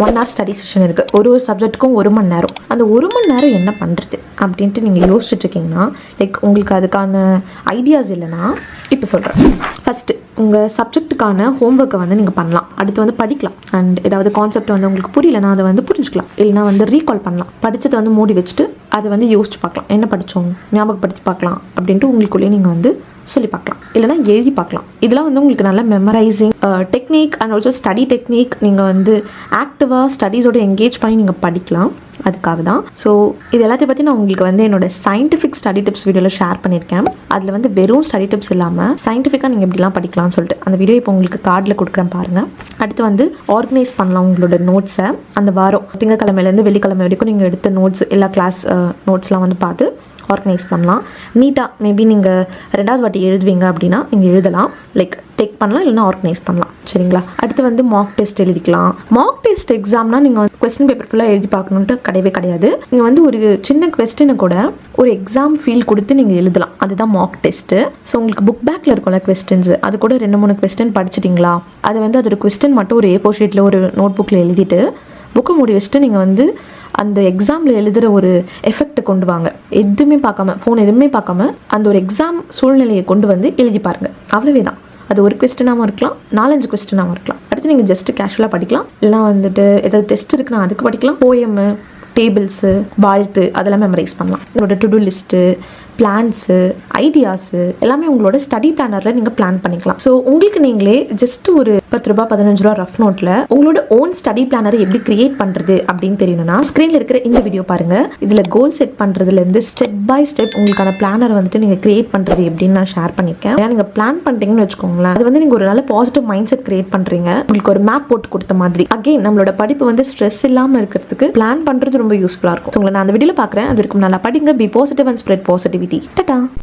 1 hour study session இருக்குது. ஒரு சப்ஜெக்ட்டுக்கும் 1 மணி நேரம். அந்த 1 மணி நேரம் என்ன பண்ணுறது அப்படின்ட்டு நீங்கள் யோசிச்சுட்டு இருக்கீங்கன்னா, லைக் உங்களுக்கு அதுக்கான ஐடியாஸ் இல்லைன்னா இப்போ சொல்கிறேன். ஃபஸ்ட்டு உங்கள் சப்ஜெக்ட்டுக்கான ஹோம்ஒர்க்கை வந்து நீங்கள் பண்ணலாம். அடுத்து வந்து படிக்கலாம். அண்ட் ஏதாவது கான்செப்ட் வந்து உங்களுக்கு புரியலன்னா அதை வந்து புரிஞ்சுக்கலாம். இல்லைனா வந்து ரீகால் பண்ணலாம். படித்ததை வந்து மூடி வச்சுட்டு அதை வந்து யோசிச்சு பார்க்கலாம். என்ன படித்தோம், ஞாபகப்படுத்தி பார்க்கலாம் அப்படின்ட்டு உங்களுக்குள்ளேயே நீங்கள் வந்து சொல்லி பார்க்கலாம். இல்லைனா எழுதி பார்க்கலாம். இதெல்லாம் வந்து உங்களுக்கு நல்ல memorising technique and also study technique. நீங்கள் வந்து ஆக்டிவாக ஸ்டடீஸோடு என்கேஜ் பண்ணி நீங்கள் படிக்கலாம். அதுக்காக தான். ஸோ இது எல்லாத்தையும் பற்றி நான் உங்களுக்கு வந்து என்னோட சயின்டிஃபிக் ஸ்டடி டிப்ஸ் வீடியோவில் ஷேர் பண்ணியிருக்கேன். அதில் வந்து வெறும் ஸ்டடி டிப்ஸ் இல்லாமல் சயின்டிஃபிக்காக நீங்கள் எப்படிலாம் படிக்கலாம்னு சொல்லிட்டு அந்த வீடியோ இப்போ உங்களுக்கு கார்டில் கொடுக்குறேன் பாருங்கள். அடுத்து வந்து ஆர்கனைஸ் பண்ணலாம் உங்களோட நோட்ஸை. அந்த வாரம் திங்கக்கிழமையிலேருந்து வெள்ளிக்கிழமை வரைக்கும் நீங்கள் எடுத்த நோட்ஸ் எல்லா கிளாஸ் நோட்ஸ்லாம் வந்து பார்த்து ஆர்கனைஸ் பண்ணலாம். நீட்டாக மேபி நீங்கள் 2வது வாட்டி எழுதுவீங்க அப்படின்னா நீங்கள் எழுதலாம். லைக் டேக் பண்ணலாம், இல்லைனா ஆர்கனைஸ் பண்ணலாம். சரிங்களா? அடுத்து வந்து மார்க் டெஸ்ட் எழுதிக்கலாம். மார்க் டெஸ்ட் எக்ஸாம்னா நீங்கள் வந்து கொஸ்டின் பேப்பர் ஃபுல்லாக எழுதி பார்க்கணுன்ட்டு கிடையவே கிடையாது. நீங்கள் வந்து ஒரு சின்ன கொஸ்டினை கூட ஒரு எக்ஸாம் ஃபீல் கொடுத்து நீங்கள் எழுதலாம். அதுதான் மார்க் டெஸ்ட்டு. ஸோ உங்களுக்கு புக் பேக்கில் இருக்கும்ல கொஸ்டின்ஸ், அது கூட 2-3 கொஸ்டின் படிச்சிட்டிங்களா, அதை வந்து அதோட கொஸ்டின் மட்டும் ஒரு A4 ஷீட்டில் ஒரு நோட் புக்கில் எழுதிட்டு புக்கை மூடி வச்சுட்டு நீங்கள் வந்து அந்த எக்ஸாமில் எழுதுகிற ஒரு எஃபெக்ட் கொண்டு வாங்க. எதுவுமே பார்க்காம, ஃபோன் எதுவுமே பார்க்காம அந்த ஒரு எக்ஸாம் சூழ்நிலையை கொண்டு வந்து எழுதி பாருங்கள். அவ்வளவே தான். அது ஒரு கொஸ்டினாகவும் இருக்கலாம், 4-5 கொஸ்டினாகவும் இருக்கலாம். அடுத்து நீங்கள் ஜஸ்ட்டு கேஷுவலாக படிக்கலாம். இல்லைனா வந்துட்டு ஏதாவது டெஸ்ட் இருக்குன்னா அதுக்கு படிக்கலாம். போயமு, டேபிள்ஸு, வாழ்த்து அதெல்லாம் மெமரைஸ் பண்ணலாம். உங்களோட to do list, plans, ideas எல்லாமே உங்களோட ஸ்டடி பிளானரில் நீங்கள் பிளான் பண்ணிக்கலாம். ஸோ உங்களுக்கு நீங்களே ஜஸ்ட் ஒரு 10 ரூபா 15 ரூபா ரஃப் நோட்டில் உங்களோட ஓன் ஸ்டடி பிளானரை எப்படி கிரியேட் பண்ணுறது அப்படின்னு தெரியணும்னா ஸ்க்ரீனில் இருக்கிற இந்த வீடியோ பாருங்கள். இதில் கோல் செட் பண்ணுறதுலேருந்து ஸ்டெப் பை ஸ்டெப் உங்களுக்கான பிளானர் வந்துட்டு நீங்கள் கிரியேட் பண்ணுறது எப்படின்னு நான் ஷேர் பண்ணியிருக்கேன். ஏன்னா நீங்கள் பிளான் பண்ணிட்டீங்கன்னு வச்சுக்கோங்களேன், அது வந்து நீங்கள் ஒரு நல்ல பாசிட்டிவ் மைண்ட் செட் கிரியேட் பண்ணுறீங்க. உங்களுக்கு ஒரு மேப் போட்டு கொடுத்த மாதிரி. அகெயின் நம்மளோட படிப்பு வந்து ஸ்ட்ரெஸ் இல்லாமல் இருக்கிறதுக்கு பிளான் பண்ணுறது ரொம்ப யூஸ்ஃபுல்லாக இருக்கும். உங்களை நான் அந்த வீடியோவில் பார்க்குறேன். அது வரைக்கும் நல்லா படிங்க. Be positive and spread positivity. Tata.